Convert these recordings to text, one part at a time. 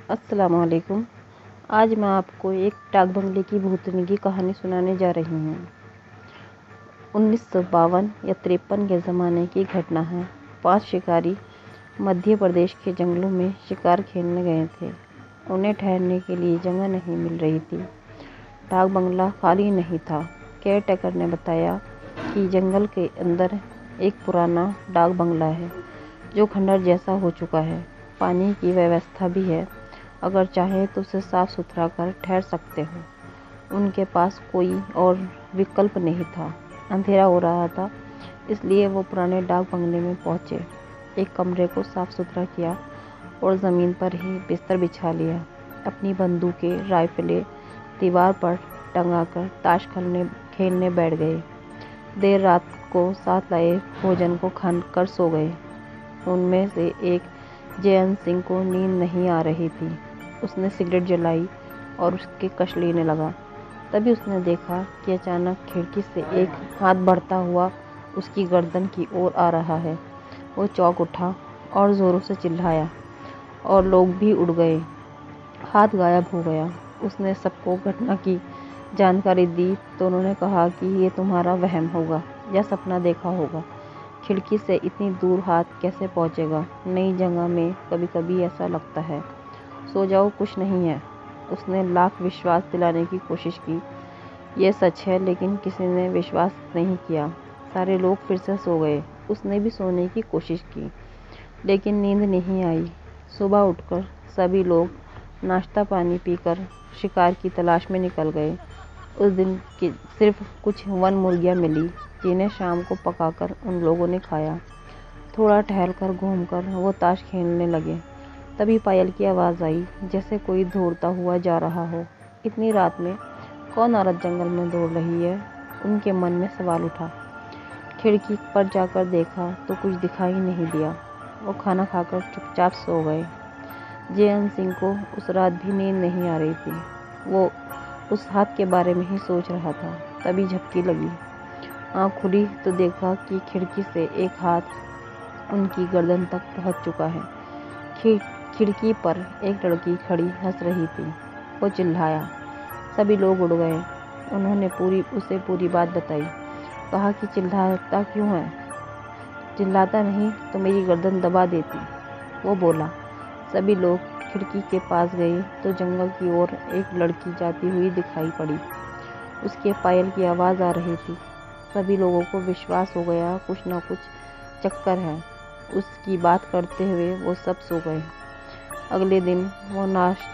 अस्सलामुअलैकुम। आज मैं आपको एक डाक बंगले की भूतनी की कहानी सुनाने जा रही हूँ। 1952 या 53 के ज़माने की घटना है। 5 शिकारी मध्य प्रदेश के जंगलों में शिकार खेलने गए थे। उन्हें ठहरने के लिए जगह नहीं मिल रही थी। डाक बंगला खाली नहीं था। केयर टेकर ने बताया कि जंगल के अंदर एक पुराना डाक बंगला है जो खंडहर जैसा हो चुका है। पानी की व्यवस्था भी है, अगर चाहे तो उसे साफ सुथरा कर ठहर सकते हो। उनके पास कोई और विकल्प नहीं था। अंधेरा हो रहा था, इसलिए वो पुराने डाक बंगले में पहुंचे। एक कमरे को साफ सुथरा किया और ज़मीन पर ही बिस्तर बिछा लिया। अपनी बंदूकें, राइफलें दीवार पर टंगाकर ताश खेलने बैठ गए। देर रात को साथ लाए भोजन को खाकर सो गए। उनमें से एक जयंत सिंह को नींद नहीं आ रही थी। उसने सिगरेट जलाई और उसके कश लेने लगा। तभी उसने देखा कि अचानक खिड़की से एक हाथ बढ़ता हुआ उसकी गर्दन की ओर आ रहा है। वो चौंक उठा और ज़ोरों से चिल्लाया और लोग भी उड़ गए। हाथ गायब हो गया। उसने सबको घटना की जानकारी दी तो उन्होंने कहा कि ये तुम्हारा वहम होगा या सपना देखा होगा। खिड़की से इतनी दूर हाथ कैसे पहुंचेगा? नई जगह में कभी कभी ऐसा लगता है। सो जाओ, कुछ नहीं है। उसने लाख विश्वास दिलाने की कोशिश की, ये सच है, लेकिन किसी ने विश्वास नहीं किया। सारे लोग फिर से सो गए। उसने भी सोने की कोशिश की, लेकिन नींद नहीं आई। सुबह उठकर सभी लोग नाश्ता पानी पीकर शिकार की तलाश में निकल गए। उस दिन की सिर्फ कुछ वन मुर्गियाँ मिली, जिन्हें शाम को पकाकर उन लोगों ने खाया। थोड़ा टहलकर घूमकर वो ताश खेलने लगे। तभी पायल की आवाज़ आई, जैसे कोई दौड़ता हुआ जा रहा हो। इतनी रात में कौन औरत जंगल में दौड़ रही है? उनके मन में सवाल उठा। खिड़की पर जाकर देखा तो कुछ दिखाई नहीं दिया। वो खाना खाकर चुपचाप सो गए। जयंत सिंह को उस रात भी नींद नहीं आ रही थी। वो उस हाथ के बारे में ही सोच रहा था। तभी झपकी लगी। आँख खुली तो देखा कि खिड़की से एक हाथ उनकी गर्दन तक पहुंच चुका है। खिड़की पर एक लड़की खड़ी हंस रही थी। वो चिल्लाया। सभी लोग उड़ गए। उन्होंने उसे पूरी बात बताई। कहा कि चिल्लाता क्यों है? चिल्लाता नहीं तो मेरी गर्दन दबा देती, वो बोला। सभी लोग खिड़की के पास गए तो जंगल की ओर एक लड़की जाती हुई दिखाई पड़ी। उसके पायल की आवाज़ आ रही थी। सभी लोगों को विश्वास हो गया कुछ न कुछ चक्कर है। उसकी बात करते हुए वो सब सो गए। अगले दिन वो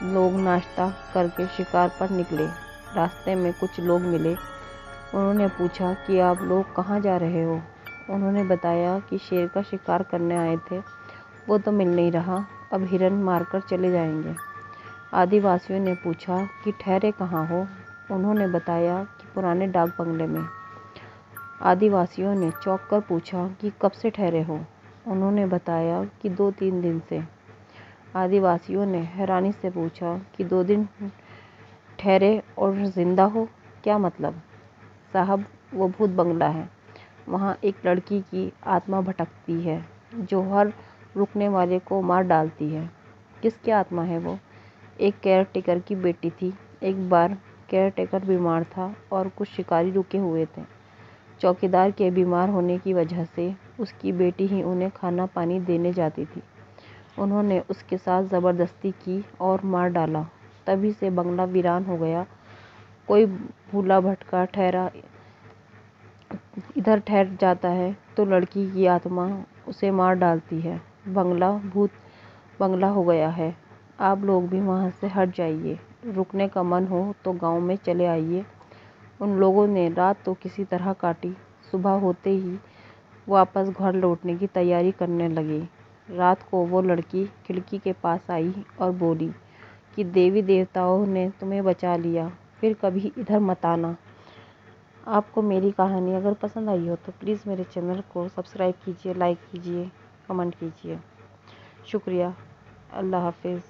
लोग नाश्ता करके शिकार पर निकले। रास्ते में कुछ लोग मिले। उन्होंने पूछा कि आप लोग कहाँ जा रहे हो? उन्होंने बताया कि शेर का शिकार करने आए थे, वो तो मिल नहीं रहा, अब हिरन मारकर चले जाएंगे। आदिवासियों ने पूछा कि ठहरे कहाँ हो? उन्होंने बताया कि पुराने डाक बंगले में। आदिवासियों ने चौंक कर पूछा कि कब से ठहरे हो? उन्होंने बताया कि 2-3 दिन से। आदिवासियों ने हैरानी से पूछा कि 2 दिन ठहरे और जिंदा हो, क्या मतलब? साहब, वो भूत बंगला है। वहाँ एक लड़की की आत्मा भटकती है जो हर रुकने वाले को मार डालती है। किसकी आत्मा है वो? एक केयर टेकर की बेटी थी। एक बार केयर टेकर बीमार था और कुछ शिकारी रुके हुए थे। चौकीदार के बीमार होने की वजह से उसकी बेटी ही उन्हें खाना पानी देने जाती थी। उन्होंने उसके साथ ज़बरदस्ती की और मार डाला। तभी से बंगला वीरान हो गया। कोई भूला भटका इधर ठहर जाता है तो लड़की की आत्मा उसे मार डालती है। बंगला भूत बंगला हो गया है। आप लोग भी वहाँ से हट जाइए। रुकने का मन हो तो गांव में चले आइए। उन लोगों ने रात तो किसी तरह काटी। सुबह होते ही वापस घर लौटने की तैयारी करने लगे। रात को वो लड़की खिड़की के पास आई और बोली कि देवी देवताओं ने तुम्हें बचा लिया, फिर कभी इधर मत आना। आपको मेरी कहानी अगर पसंद आई हो तो प्लीज़ मेरे चैनल को सब्सक्राइब कीजिए, लाइक कीजिए, कमेंट कीजिए। शुक्रिया। अल्लाह हाफिज़।